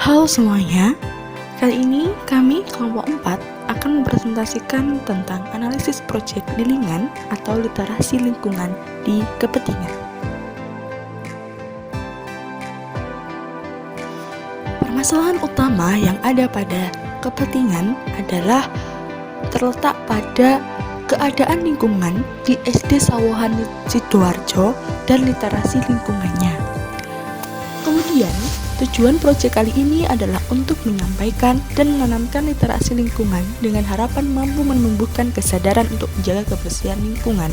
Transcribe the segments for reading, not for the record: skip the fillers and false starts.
Halo semuanya, kali ini kami kelompok 4 akan mempresentasikan tentang analisis proyek bilingan atau literasi lingkungan di kepentingan. Permasalahan utama yang ada pada kepentingan adalah terletak pada keadaan lingkungan di SD Sawohan Sidoarjo dan literasi lingkungannya. Kemudian, tujuan proyek kali ini adalah untuk menyampaikan dan menanamkan literasi lingkungan dengan harapan mampu menumbuhkan kesadaran untuk menjaga kebersihan lingkungan.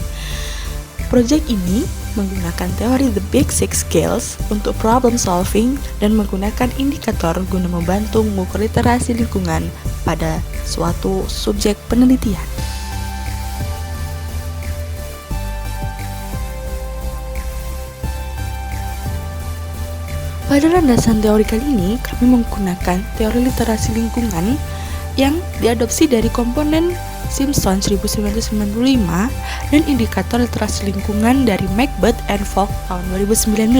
Proyek ini menggunakan teori The Big Six Skills untuk problem solving dan menggunakan indikator guna membantu mengukur literasi lingkungan pada suatu subjek penelitian. Pada landasan teori kali ini, kami menggunakan teori literasi lingkungan yang diadopsi dari komponen Simpson 1995 dan indikator literasi lingkungan dari Macbeth and Fogg tahun 2019.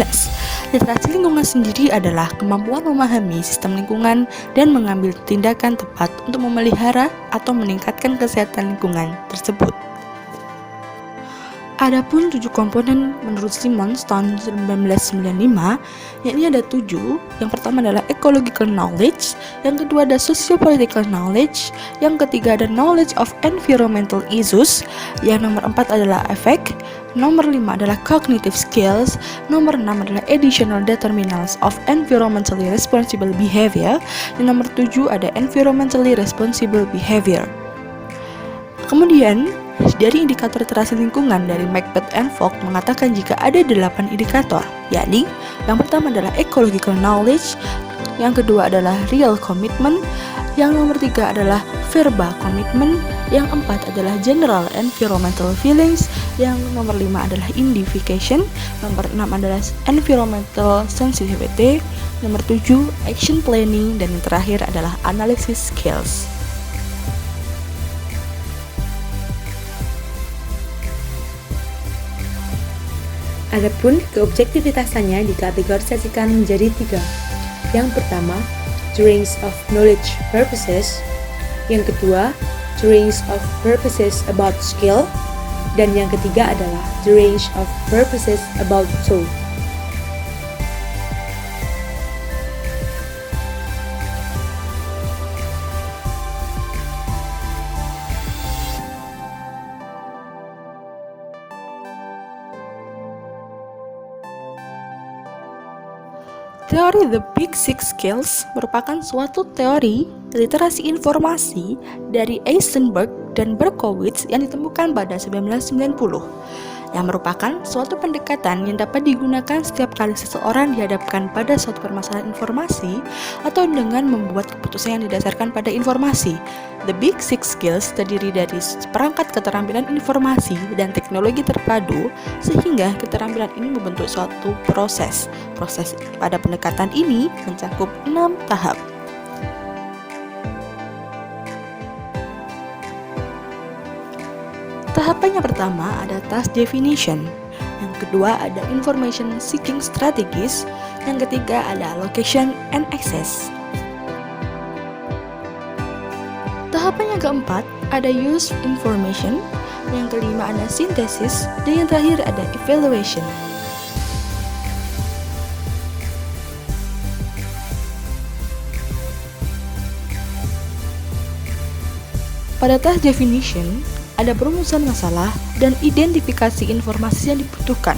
Literasi lingkungan sendiri adalah kemampuan memahami sistem lingkungan dan mengambil tindakan tepat untuk memelihara atau meningkatkan kesehatan lingkungan tersebut. Adapun 7 komponen menurut Simmons tahun 1995, yakni ada 7. Yang pertama adalah ecological knowledge, yang kedua ada sociopolitical knowledge, yang ketiga ada knowledge of environmental issues, yang nomor 4 adalah affect, nomor 5 adalah cognitive skills, nomor 6 adalah additional determinants of environmentally responsible behavior, dan nomor 7 ada environmentally responsible behavior. Kemudian, dari indikator literasi lingkungan dari Macbeth and Fogg mengatakan jika ada 8 indikator, yakni yang pertama adalah ecological knowledge, yang kedua adalah real commitment, yang nomor 3 adalah verbal commitment, yang 4 adalah general environmental feelings, yang nomor 5 adalah identification, nomor 6 adalah environmental sensitivity, nomor 7 action planning, dan yang terakhir adalah analysis skills. Adapun keobjektivitasannya dikategorisasikan menjadi 3. Yang pertama, the range of knowledge purposes. Yang kedua, the range of purposes about skill. Dan yang ketiga adalah the range of purposes about thought. Teori The Big Six Skills merupakan suatu teori literasi informasi dari Eisenberg dan Berkowitz yang ditemukan pada 1990, yang merupakan suatu pendekatan yang dapat digunakan setiap kali seseorang dihadapkan pada suatu permasalahan informasi atau dengan membuat keputusan yang didasarkan pada informasi. The Big Six Skills terdiri dari seperangkat keterampilan informasi dan teknologi terpadu, sehingga keterampilan ini membentuk suatu proses. Proses pada pendekatan ini mencakup 6 tahap. Tahapan yang pertama ada task definition, yang kedua ada information seeking strategies, yang ketiga ada allocation and access. Tahapan yang keempat ada use information, yang kelima ada synthesis, dan yang terakhir ada evaluation. Pada task definition, ada perumusan masalah dan identifikasi informasi yang dibutuhkan.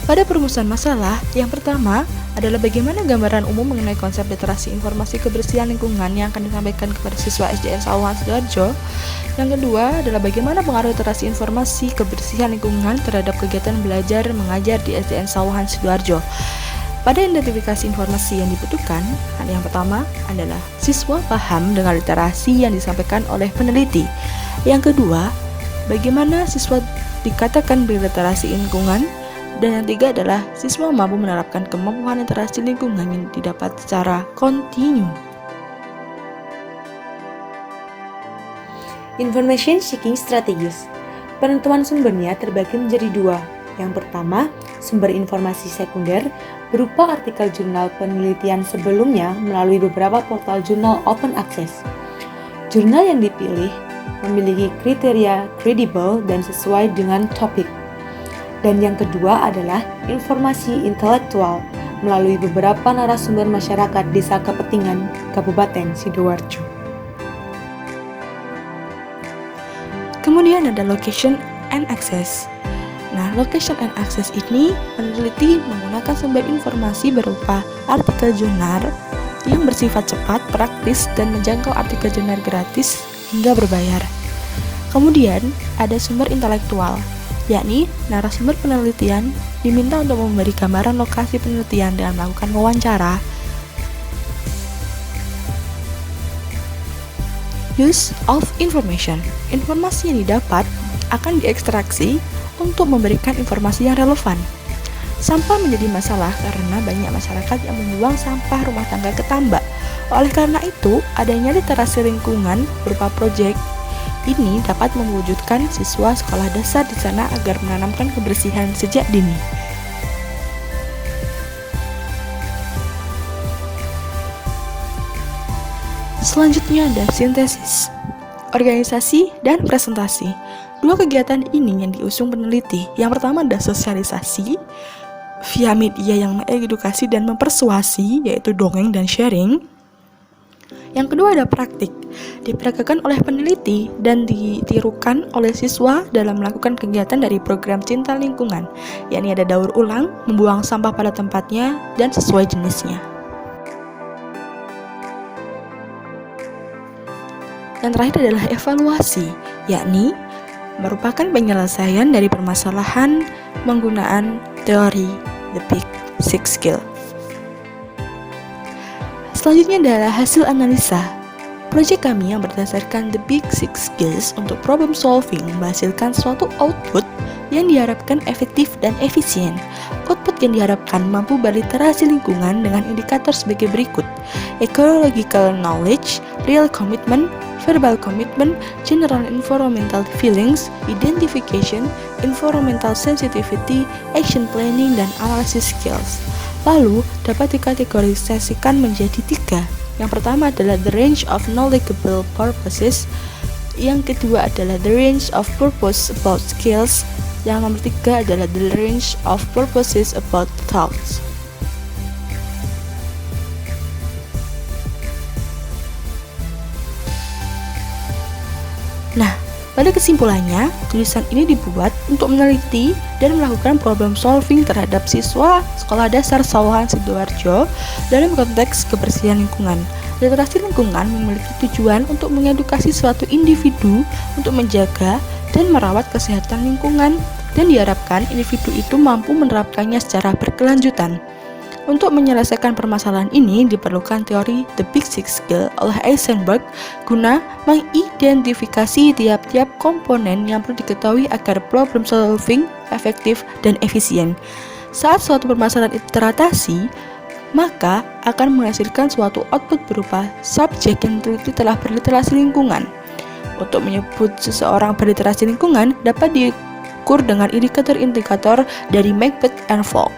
Pada perumusan masalah, yang pertama adalah bagaimana gambaran umum mengenai konsep literasi informasi kebersihan lingkungan yang akan disampaikan kepada siswa SDN Sawohan Sidoarjo. Yang kedua adalah bagaimana pengaruh literasi informasi kebersihan lingkungan terhadap kegiatan belajar mengajar di SDN Sawohan Sidoarjo. Pada identifikasi informasi yang dibutuhkan, yang pertama adalah siswa paham dengan literasi yang disampaikan oleh peneliti. Yang kedua, bagaimana siswa dikatakan berliterasi lingkungan. Dan yang ketiga adalah siswa mampu menerapkan kemampuan literasi lingkungan yang didapat secara kontinu. Information seeking strategies. Penentuan sumbernya terbagi menjadi 2. Yang pertama, sumber informasi sekunder, berupa artikel jurnal penelitian sebelumnya melalui beberapa portal jurnal open access. Jurnal yang dipilih memiliki kriteria kredibel dan sesuai dengan topik. Dan yang kedua adalah informasi intelektual melalui beberapa narasumber masyarakat Desa Kepetingan, Kabupaten Sidoarjo. Kemudian ada location and access. Nah, location and access ini peneliti menggunakan sumber informasi berupa artikel jurnal yang bersifat cepat, praktis, dan menjangkau artikel jurnal gratis hingga berbayar. Kemudian ada sumber intelektual, yakni narasumber penelitian diminta untuk memberi gambaran lokasi penelitian dengan melakukan wawancara. Use of information. Informasi yang didapat akan diekstraksi untuk memberikan informasi yang relevan. Sampah menjadi masalah karena banyak masyarakat yang membuang sampah rumah tangga ke tambak. Oleh karena itu, adanya literasi lingkungan berupa proyek ini dapat mewujudkan siswa sekolah dasar di sana agar menanamkan kebersihan sejak dini. Selanjutnya ada sintesis, organisasi, dan presentasi. Dua kegiatan ini yang diusung peneliti. Yang pertama ada sosialisasi via media yang mengedukasi dan mempersuasi, yaitu dongeng dan sharing. Yang kedua ada praktik, diperagakan oleh peneliti dan ditirukan oleh siswa dalam melakukan kegiatan dari program Cinta Lingkungan, yakni ada daur ulang, membuang sampah pada tempatnya, dan sesuai jenisnya. Yang terakhir adalah evaluasi, yakni merupakan penyelesaian dari permasalahan penggunaan teori The Big Six Skills. Selanjutnya adalah hasil analisa. Proyek kami yang berdasarkan The Big Six Skills untuk problem solving menghasilkan suatu output yang diharapkan efektif dan efisien. Output yang diharapkan mampu berliterasi lingkungan dengan indikator sebagai berikut: ecological knowledge, real commitment, verbal commitment, general environmental feelings, identification, environmental sensitivity, action planning, dan analysis skills. Lalu, dapat dikategorisasikan menjadi 3. Yang pertama adalah the range of knowledgeable purposes. Yang kedua adalah the range of purpose about skills. Yang nomor 3 adalah the range of purposes about thoughts. Nah, pada kesimpulannya, tulisan ini dibuat untuk meneliti dan melakukan problem solving terhadap siswa Sekolah Dasar Sawahan Sidoarjo dalam konteks kebersihan lingkungan. Literasi lingkungan memiliki tujuan untuk mengedukasi suatu individu untuk menjaga dan merawat kesehatan lingkungan, dan diharapkan individu itu mampu menerapkannya secara berkelanjutan. Untuk menyelesaikan permasalahan ini diperlukan teori The Big Six Skills oleh Eisenberg guna mengidentifikasi tiap-tiap komponen yang perlu diketahui agar problem solving efektif dan efisien. Saat suatu permasalahan itu teratasi, maka akan menghasilkan suatu output berupa subjek yang telah berliterasi lingkungan. Untuk menyebut seseorang berliterasi lingkungan dapat diukur dengan indikator-indikator dari Macbeth and Falk.